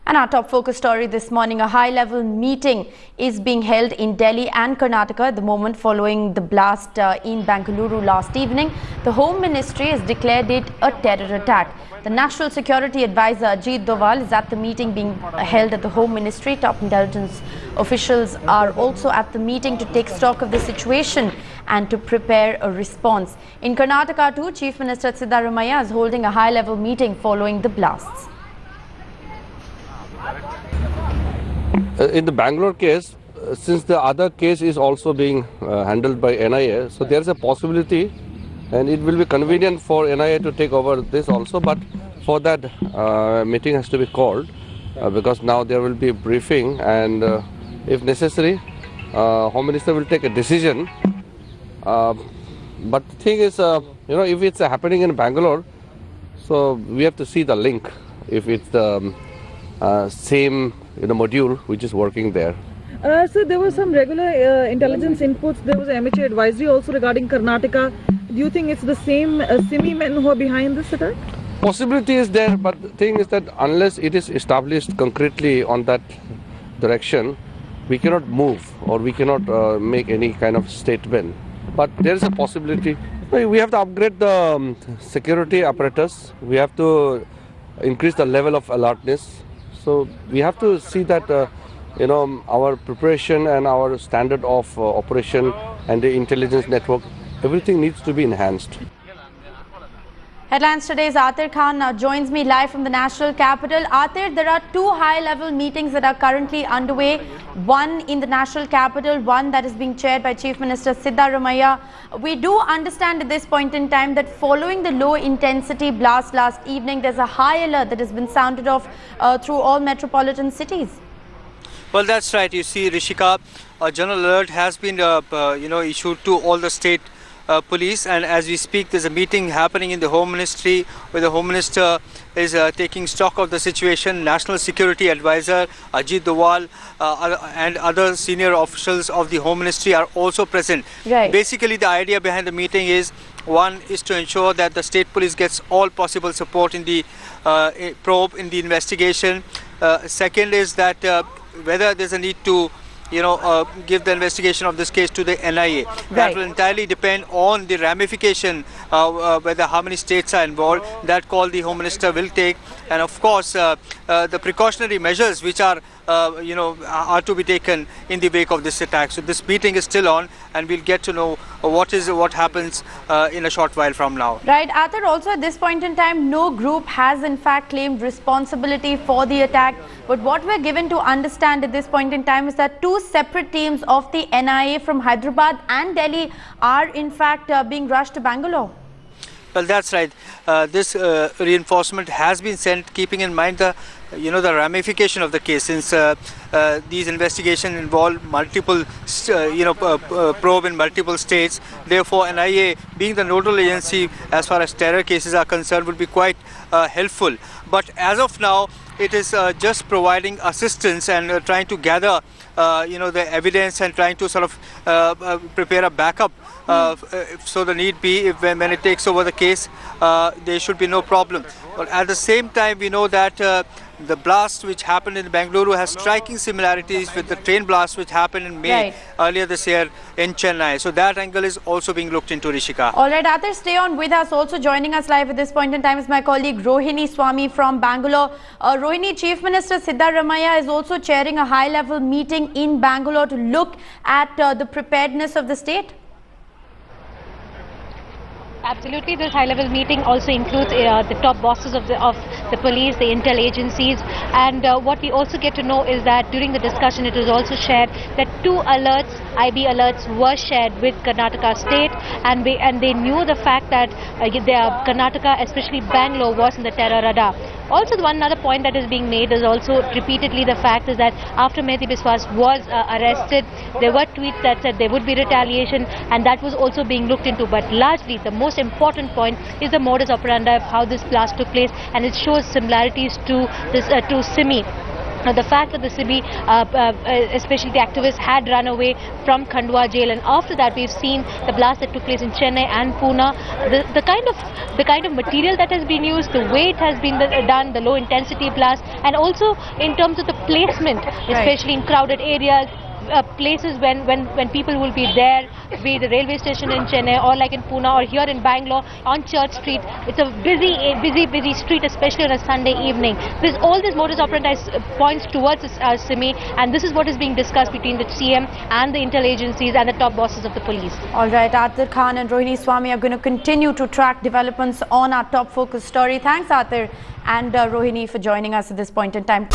And our top focus story this morning, a high-level meeting is being held in Delhi and Karnataka at the moment following the blast in Bengaluru last evening. The Home Ministry has declared it a terror attack. The National Security Advisor Ajit Doval is at the meeting being held at the Home Ministry. Top intelligence officials are also at the meeting to take stock of the situation and to prepare a response. In Karnataka too, Chief Minister Siddaramaiah is holding a high-level meeting following the blasts. In the Bangalore case, since the other case is also being handled by NIA, so there is a possibility and it will be convenient for NIA to take over this also, but for that meeting has to be called because now there will be a briefing and if necessary, Home Minister will take a decision. But the thing is, if it's happening in Bangalore, so we have to see the link if it's the same module which is working there. So there were some regular intelligence inputs. There was an MHA advisory also regarding Karnataka. Do you think it's the same Simi men who are behind this attack? Possibility is there, but the thing is that unless it is established concretely on that direction, we cannot move or we cannot make any kind of statement. But there is a possibility. We have to upgrade the security apparatus. We have to increase the level of alertness. So we have to see that our preparation and our standard of operation and the intelligence network, everything needs to be enhanced. Headlines today's Atir Khan now joins me live from the national capital. Atir, there are two high-level meetings that are currently underway. One in the national capital, one that is being chaired by Chief Minister Siddaramaiah. We do understand at this point in time that following the low-intensity blast last evening, there's a high alert that has been sounded off through all metropolitan cities. Well, that's right. You see, Rishika, a general alert has been issued to all the state police, and as we speak there's a meeting happening in the Home Ministry where the Home Minister is taking stock of the situation. National Security Advisor Ajit Doval and other senior officials of the Home Ministry are also present. Right. Basically the idea behind the meeting is, one is to ensure that the state police gets all possible support in the probe, in the investigation. Second is that whether there's a need to give the investigation of this case to the NIA. That will entirely depend on the ramification, whether how many states are involved. That call the Home Minister will take, and of course the precautionary measures which are to be taken in the wake of this attack. So this meeting is still on, and we'll get to know what happens in a short while from now. Right, Atir, also at this point in time, no group has in fact claimed responsibility for the attack. But what we're given to understand at this point in time is that two separate teams of the NIA from Hyderabad and Delhi are in fact being rushed to Bangalore. Well, that's right. This reinforcement has been sent, keeping in mind the ramification of the case, since these investigations involve multiple probe in multiple states. Therefore, NIA, being the nodal agency as far as terror cases are concerned, would be quite helpful. But as of now, it is just providing assistance and trying to gather the evidence and trying to sort of prepare a backup. So the need be, when it takes over the case, there should be no problem. But at the same time, we know that the blast which happened in Bengaluru has striking similarities with the train blast which happened in May earlier this year in Chennai. So that angle is also being looked into, Rishika. All right, Atir, stay on with us. Also joining us live at this point in time is my colleague Rohini Swami from Bangalore. Rohini, Chief Minister Siddaramaiah is also chairing a high-level meeting in Bangalore to look at the preparedness of the state. Absolutely. This high-level meeting also includes the top bosses of the police, the intel agencies, and what we also get to know is that during the discussion it was also shared that two alerts, IB alerts, were shared with Karnataka state, and they knew the fact that Karnataka, especially Bangalore, was in the terror radar. Also, one other point that is being made is also repeatedly the fact is that after Mehdi Biswas was arrested, there were tweets that said there would be retaliation, and that was also being looked into. But largely, the most important point is the modus operandi of how this blast took place, and it shows similarities to this to Simi. the fact that the CB, especially the activists, had run away from Khandwa jail, and after that we've seen the blast that took place in Chennai and Pune. The kind of material that has been used, the way it has been done, the low intensity blast, and also in terms of the placement, especially in crowded areas. Places when people will be there, be it the railway station in Chennai or like in Pune or here in Bangalore on Church Street. It's a busy street, especially on a Sunday evening. All this modus operandi points towards Simi, and this is what is being discussed between the CM and the intel agencies and the top bosses of the police. All right, Atir Khan and Rohini Swami are going to continue to track developments on our top focus story. Thanks, Atir and Rohini, for joining us at this point in time.